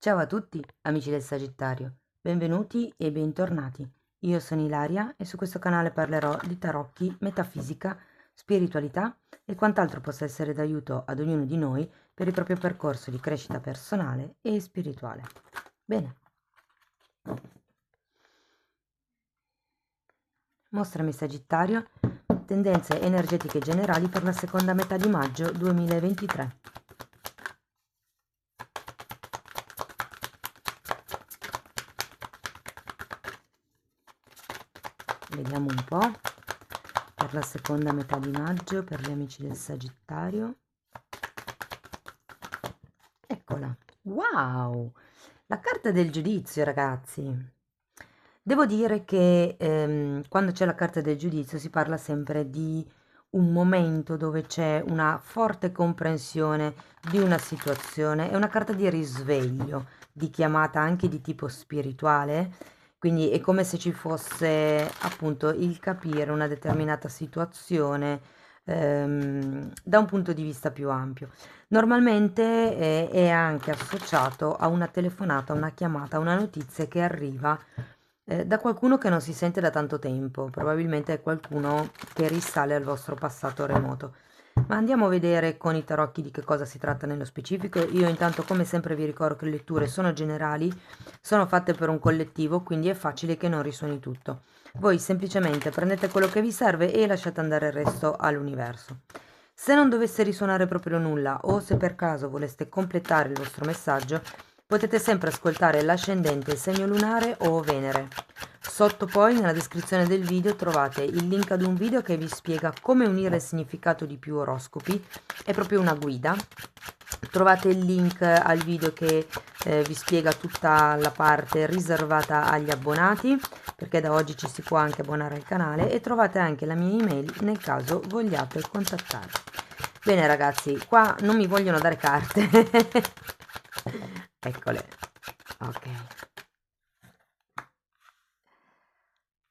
Ciao a tutti, amici del Sagittario, benvenuti e bentornati. Io sono Ilaria e su questo canale parlerò di tarocchi, metafisica, spiritualità e quant'altro possa essere d'aiuto ad ognuno di noi per il proprio percorso di crescita personale e spirituale. Bene, mostrami Sagittario, tendenze energetiche generali per la seconda metà di maggio 2023. Vediamo un po' per la seconda metà di maggio per gli amici del Sagittario. Eccola, wow! La carta del giudizio, ragazzi. Devo dire che quando c'è la carta del giudizio si parla sempre di un momento dove c'è una forte comprensione di una situazione, è una carta di risveglio, di chiamata anche di tipo spirituale, quindi è come se ci fosse appunto il capire una determinata situazione da un punto di vista più ampio. Normalmente è anche associato a una telefonata, una chiamata, una notizia che arriva da qualcuno che non si sente da tanto tempo, probabilmente è qualcuno che risale al vostro passato remoto. Ma andiamo a vedere con i tarocchi di che cosa si tratta nello specifico. Io intanto come sempre vi ricordo che le letture sono generali, sono fatte per un collettivo, quindi è facile che non risuoni tutto. Voi semplicemente prendete quello che vi serve e lasciate andare il resto all'universo. Se non dovesse risuonare proprio nulla o se per caso voleste completare il vostro messaggio, potete sempre ascoltare l'ascendente, il segno lunare o Venere. Sotto poi nella descrizione del video trovate il link ad un video che vi spiega come unire il significato di più oroscopi, è proprio una guida. Trovate il link al video che vi spiega tutta la parte riservata agli abbonati, perché da oggi ci si può anche abbonare al canale, e trovate anche la mia email nel caso vogliate contattare. Bene ragazzi, qua non mi vogliono dare carte. Eccole. Ok.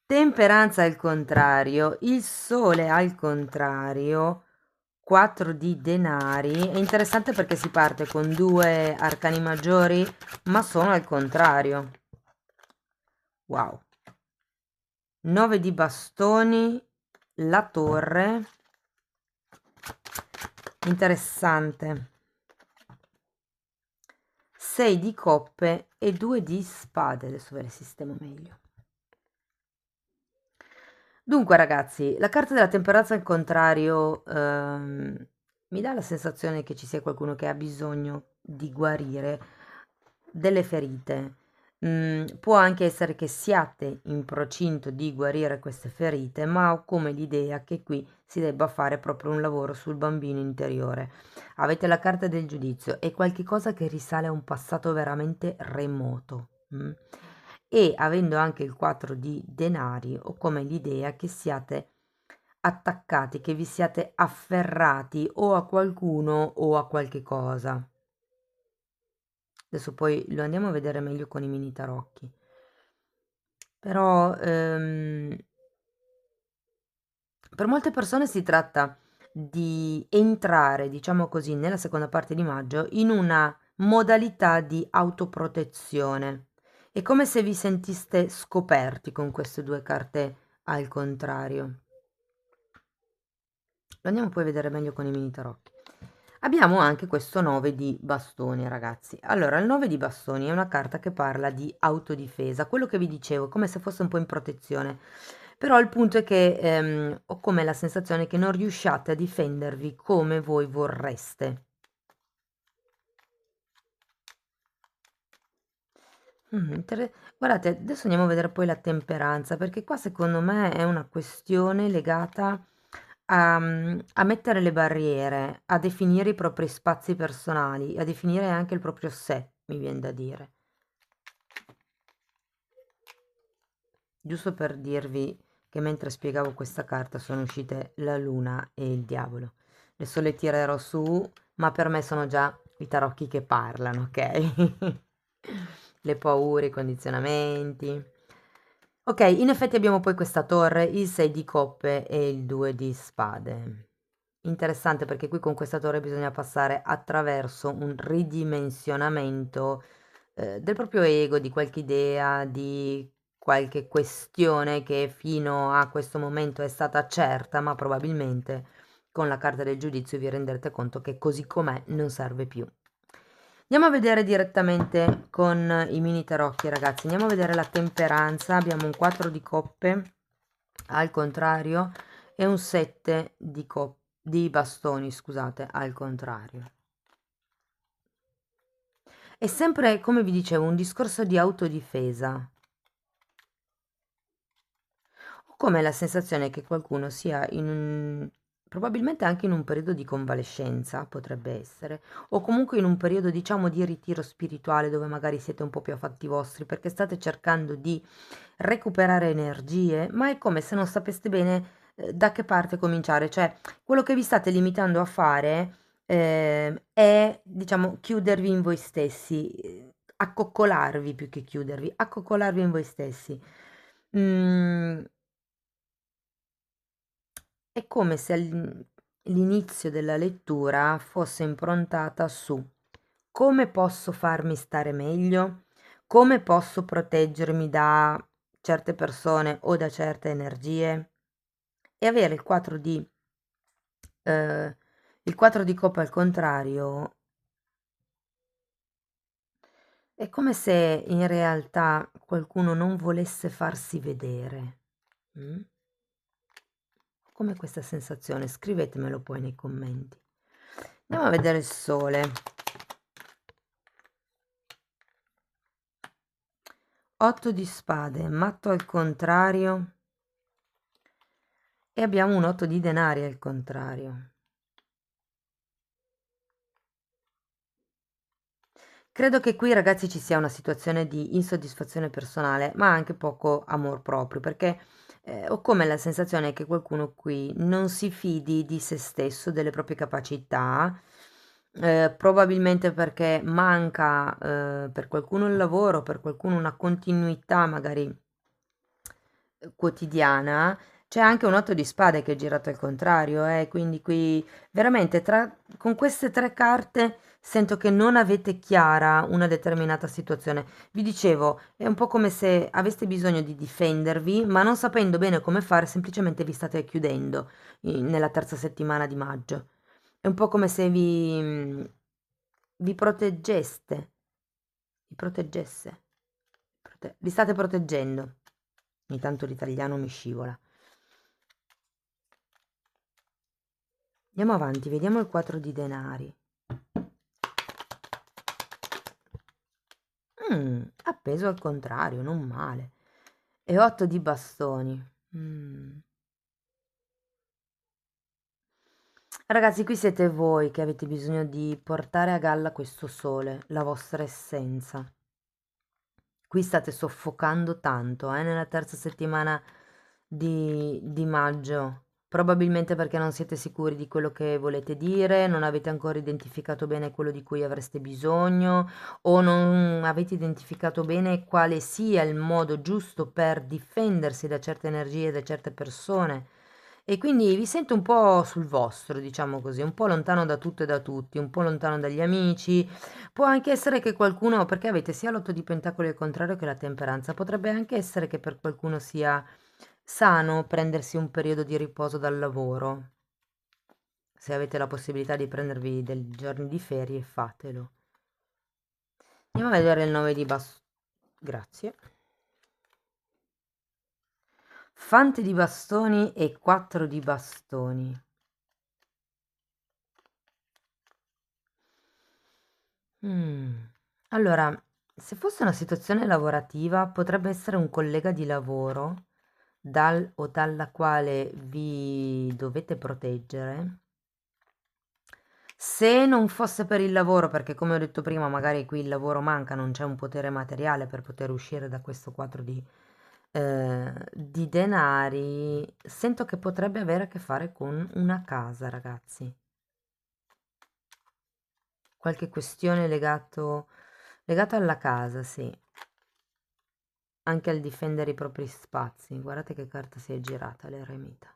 Temperanza al contrario, il sole al contrario, 4 di denari. È interessante perché si parte con due arcani maggiori, ma sono al contrario. Wow. 9 di bastoni, la torre. Interessante. 6 di coppe e 2 di spade. Adesso ve le sistemo meglio. Dunque ragazzi, la carta della temperanza al contrario mi dà la sensazione che ci sia qualcuno che ha bisogno di guarire delle ferite. Può anche essere che siate in procinto di guarire queste ferite, ma ho come l'idea che qui si debba fare proprio un lavoro sul bambino interiore. Avete la carta del giudizio, è qualcosa che risale a un passato veramente remoto. E avendo anche il 4 di denari, ho come l'idea che siate attaccati, che vi siate afferrati o a qualcuno o a qualche cosa. Adesso poi lo andiamo a vedere meglio con i mini tarocchi. Però per molte persone si tratta di entrare, diciamo così, nella seconda parte di maggio in una modalità di autoprotezione. È come se vi sentiste scoperti con queste due carte al contrario. Lo andiamo poi a vedere meglio con i mini tarocchi. Abbiamo anche questo 9 di bastoni, ragazzi. Allora, il 9 di bastoni è una carta che parla di autodifesa, quello che vi dicevo, come se fosse un po' in protezione. Però il punto è che ho come la sensazione che non riusciate a difendervi come voi vorreste. Guardate, adesso andiamo a vedere poi la temperanza, perché qua secondo me è una questione legata a mettere le barriere, a definire i propri spazi personali, a definire anche il proprio sé, mi viene da dire. Giusto per dirvi che mentre spiegavo questa carta sono uscite la luna e il diavolo. Adesso le tirerò su, ma per me sono già i tarocchi che parlano, ok? Le paure, i condizionamenti. Ok, in effetti abbiamo poi questa torre, il 6 di coppe e il 2 di spade. Interessante perché qui con questa torre bisogna passare attraverso un ridimensionamento del proprio ego, di qualche idea, di qualche questione che fino a questo momento è stata certa, ma probabilmente con la carta del giudizio vi renderete conto che così com'è non serve più. Andiamo a vedere direttamente con i mini tarocchi, ragazzi. Andiamo a vedere la temperanza. Abbiamo un 4 di coppe al contrario e un 7 di bastoni, scusate, al contrario. È sempre, come vi dicevo, un discorso di autodifesa. Ho come la sensazione che qualcuno sia probabilmente anche in un periodo di convalescenza, potrebbe essere, o comunque in un periodo, diciamo, di ritiro spirituale dove magari siete un po' più a fatti vostri perché state cercando di recuperare energie, ma è come se non sapeste bene da che parte cominciare, cioè quello che vi state limitando a fare è, diciamo, chiudervi in voi stessi, accoccolarvi più che chiudervi, accoccolarvi in voi stessi. Mm, è come se l'inizio della lettura fosse improntata su come posso farmi stare meglio, come posso proteggermi da certe persone o da certe energie e avere eh, il 4 di coppe al contrario è come se in realtà qualcuno non volesse farsi vedere. Mm? Come questa sensazione? Scrivetemelo poi nei commenti. Andiamo a vedere il sole. 8 di spade, matto al contrario e abbiamo un 8 di denari al contrario. Credo che qui, ragazzi, ci sia una situazione di insoddisfazione personale, ma anche poco amor proprio, perché ho come la sensazione che qualcuno qui non si fidi di se stesso, delle proprie capacità, probabilmente perché manca per qualcuno il lavoro, per qualcuno una continuità magari quotidiana. C'è anche un 8 di spade che è girato al contrario, quindi qui veramente con queste tre carte sento che non avete chiara una determinata situazione. Vi dicevo, è un po' come se aveste bisogno di difendervi, ma non sapendo bene come fare, semplicemente vi state chiudendo nella terza settimana di maggio. È un po' come se vi proteggeste, vi proteggesse, vi state proteggendo. Ogni tanto l'italiano mi scivola. Andiamo avanti, vediamo il 4 di denari. Appeso al contrario, non male. E 8 di bastoni. Mm. Ragazzi, qui siete voi che avete bisogno di portare a galla questo sole, la vostra essenza. Qui state soffocando tanto, nella terza settimana di maggio. Probabilmente perché non siete sicuri di quello che volete dire, non avete ancora identificato bene quello di cui avreste bisogno o non avete identificato bene quale sia il modo giusto per difendersi da certe energie, da certe persone. E quindi vi sento un po' sul vostro, diciamo così, un po' lontano da tutto e da tutti, un po' lontano dagli amici. Può anche essere che qualcuno, perché avete sia l'otto di pentacoli al contrario che la temperanza, potrebbe anche essere che per qualcuno sia sano prendersi un periodo di riposo dal lavoro. Se avete la possibilità di prendervi dei giorni di ferie, fatelo. Andiamo a vedere il 9 di bastoni. Grazie. Fante di bastoni e 4 di bastoni. Allora, se fosse una situazione lavorativa, potrebbe essere un collega di lavoro dal o dalla quale vi dovete proteggere. Se non fosse per il lavoro, perché come ho detto prima, magari qui il lavoro manca, non c'è un potere materiale per poter uscire da questo quadro di denari, sento che potrebbe avere a che fare con una casa, ragazzi. Qualche questione legato alla casa, sì. Anche al difendere i propri spazi. Guardate che carta si è girata, l'eremita.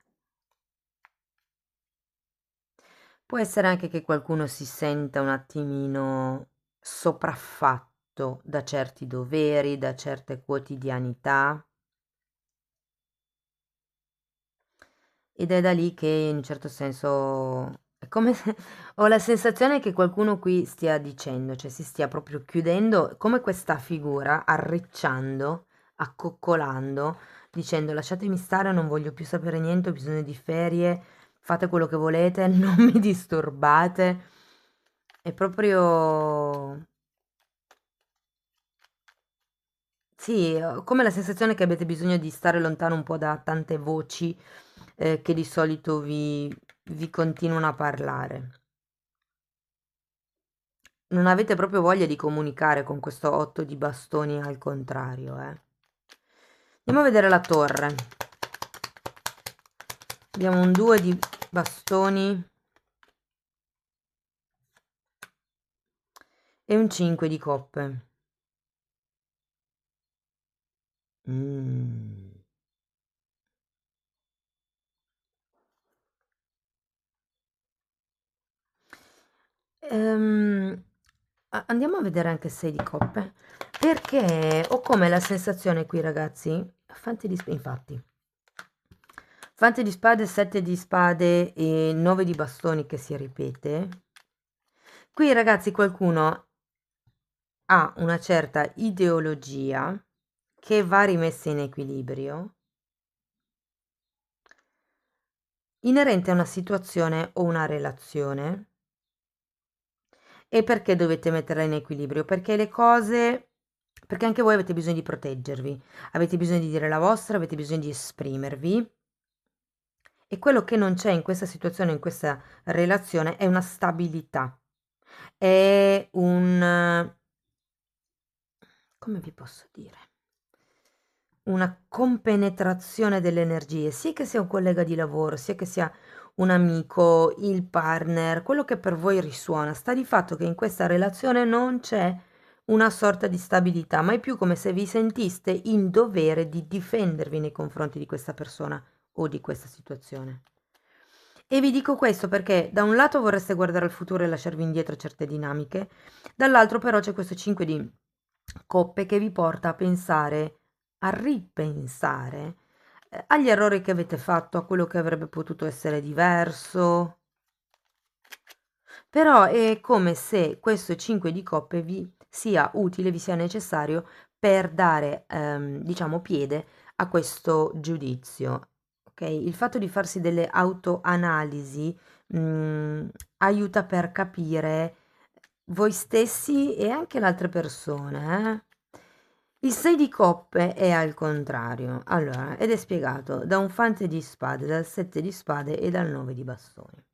Può essere anche che qualcuno si senta un attimino sopraffatto distratto da certi doveri, da certe quotidianità. Ed è da lì che in un certo senso è come se ho la sensazione che qualcuno qui stia dicendo, cioè si stia proprio chiudendo, come questa figura, arricciando, accoccolando, dicendo lasciatemi stare, non voglio più sapere niente, ho bisogno di ferie, fate quello che volete, non mi disturbate. È proprio... Sì, ho come la sensazione che avete bisogno di stare lontano un po' da tante voci che di solito vi continuano a parlare. Non avete proprio voglia di comunicare con questo 8 di bastoni al contrario, eh. Andiamo a vedere la torre. Abbiamo un 2 di bastoni e un 5 di coppe. Mm. Ehm, Andiamo a vedere anche 6 di coppe, perché ho come la sensazione qui, ragazzi, infatti, fante di spade, 7 di spade e 9 di bastoni che si ripete. Qui, ragazzi, qualcuno ha una certa ideologia che va rimessa in equilibrio inerente a una situazione o una relazione. E perché dovete metterla in equilibrio? Perché le cose, perché anche voi avete bisogno di proteggervi, avete bisogno di dire la vostra, avete bisogno di esprimervi. E quello che non c'è in questa situazione, in questa relazione, è una stabilità, è un, come vi posso dire? Una compenetrazione delle energie, sia che sia un collega di lavoro, sia che sia un amico, il partner, quello che per voi risuona. Sta di fatto che in questa relazione non c'è una sorta di stabilità, ma è più come se vi sentiste in dovere di difendervi nei confronti di questa persona o di questa situazione. E vi dico questo perché da un lato vorreste guardare al futuro e lasciarvi indietro certe dinamiche, dall'altro però c'è questo 5 di coppe che vi porta a pensare, a ripensare agli errori che avete fatto, a quello che avrebbe potuto essere diverso. Però è come se questo 5 di coppe vi sia utile, vi sia necessario per dare, diciamo, piede a questo giudizio. Ok? Il fatto di farsi delle autoanalisi, aiuta per capire voi stessi e anche le altre persone, eh. Il 6 di coppe è al contrario, allora, ed è spiegato da un fante di spade, dal 7 di spade e dal 9 di bastoni.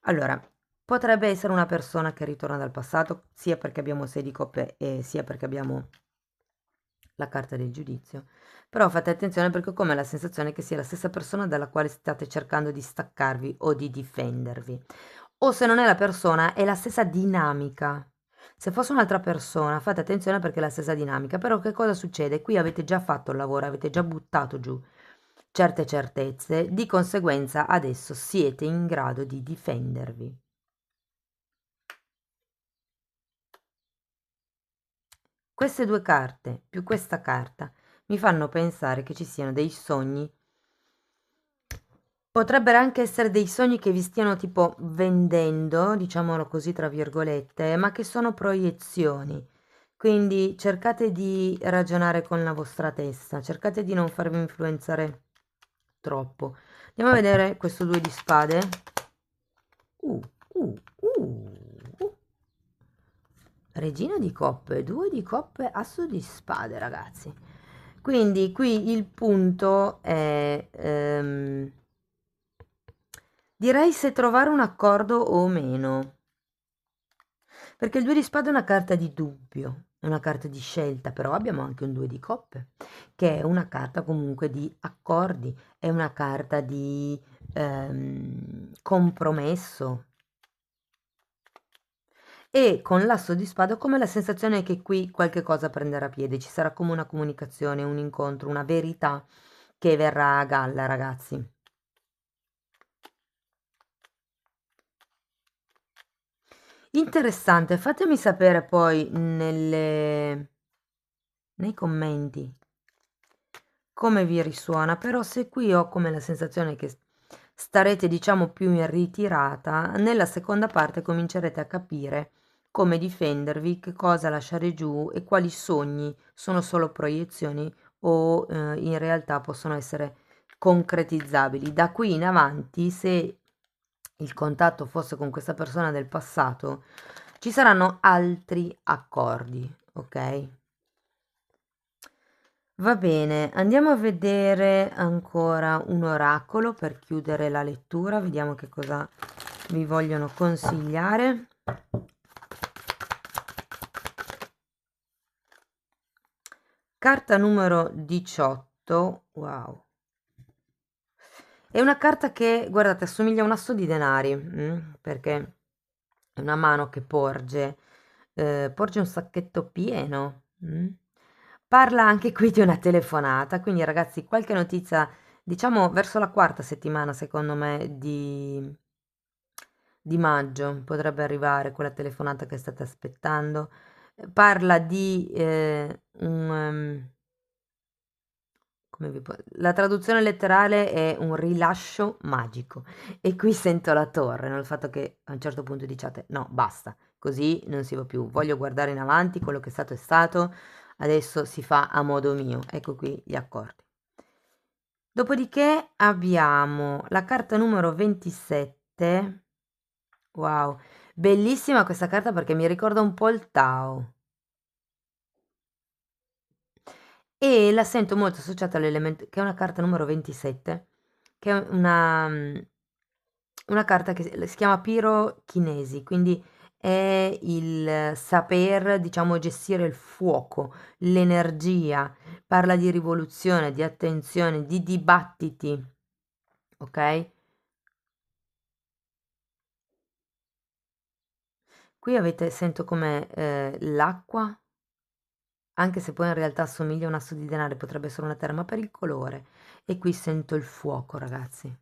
Allora, potrebbe essere una persona che ritorna dal passato, sia perché abbiamo 6 di coppe e sia perché abbiamo la carta del giudizio. Però fate attenzione perché ho come la sensazione che sia la stessa persona dalla quale state cercando di staccarvi o di difendervi. O se non è la persona, è la stessa dinamica. Se fosse un'altra persona, fate attenzione perché è la stessa dinamica. Però che cosa succede? Qui avete già fatto il lavoro, avete già buttato giù certe certezze, di conseguenza adesso siete in grado di difendervi. Queste due carte più questa carta mi fanno pensare che ci siano dei sogni. Potrebbero anche essere dei sogni che vi stiano tipo vendendo, diciamolo così tra virgolette, ma che sono proiezioni. Quindi cercate di ragionare con la vostra testa, cercate di non farvi influenzare troppo. Andiamo a vedere questo 2 di spade. Uh, uh, uh. Regina di coppe, 2 di coppe, asso di spade, ragazzi. Quindi qui il punto è, direi se trovare un accordo o meno. Perché il 2 di spade è una carta di dubbio, è una carta di scelta, però abbiamo anche un 2 di coppe, che è una carta comunque di accordi, è una carta di compromesso. E con l'asso di spade ho come la sensazione che qui qualche cosa prenderà piede, ci sarà come una comunicazione, un incontro, una verità che verrà a galla, ragazzi. Interessante, fatemi sapere poi nei commenti come vi risuona, però se qui ho come la sensazione che starete diciamo più in ritirata, nella seconda parte comincerete a capire come difendervi, che cosa lasciare giù e quali sogni sono solo proiezioni o in realtà possono essere concretizzabili. Da qui in avanti, se il contatto fosse con questa persona del passato, ci saranno altri accordi, ok? Va bene, andiamo a vedere ancora un oracolo per chiudere la lettura, vediamo che cosa vi vogliono consigliare. Carta numero 18, wow. È una carta che, guardate, assomiglia a un asso di denari, perché è una mano che porge un sacchetto pieno. Parla anche qui di una telefonata, quindi ragazzi, qualche notizia, diciamo verso la quarta settimana, secondo me, di maggio potrebbe arrivare quella telefonata che state aspettando. Parla di la traduzione letterale è un rilascio magico e qui sento la torre, nel fatto che a un certo punto diciate no, basta, così non si va più, voglio guardare in avanti, quello che è stato, adesso si fa a modo mio, ecco qui gli accordi. Dopodiché abbiamo la carta numero 27, wow, bellissima questa carta perché mi ricorda un po' il Tao. E la sento molto associata all'elemento, che è una carta numero 27, che è una carta che si chiama pirochinesi, quindi è il saper, diciamo, gestire il fuoco, l'energia, parla di rivoluzione, di attenzione, di dibattiti, ok? Qui avete, sento come l'acqua, anche se poi in realtà assomiglia a un asso di denaro, potrebbe essere una terra, ma per il colore. E qui sento il fuoco, ragazzi.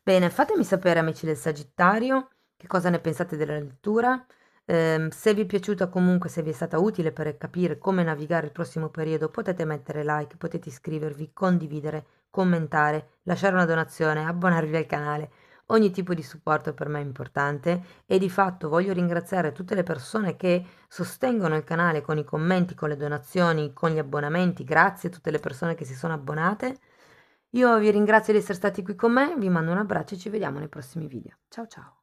Bene, fatemi sapere, amici del Sagittario, che cosa ne pensate della lettura. Se vi è piaciuta comunque, se vi è stata utile per capire come navigare il prossimo periodo, potete mettere like, potete iscrivervi, condividere, commentare, lasciare una donazione, abbonarvi al canale. Ogni tipo di supporto per me è importante e di fatto voglio ringraziare tutte le persone che sostengono il canale con i commenti, con le donazioni, con gli abbonamenti. Grazie a tutte le persone che si sono abbonate. Io vi ringrazio di essere stati qui con me, vi mando un abbraccio e ci vediamo nei prossimi video. Ciao ciao!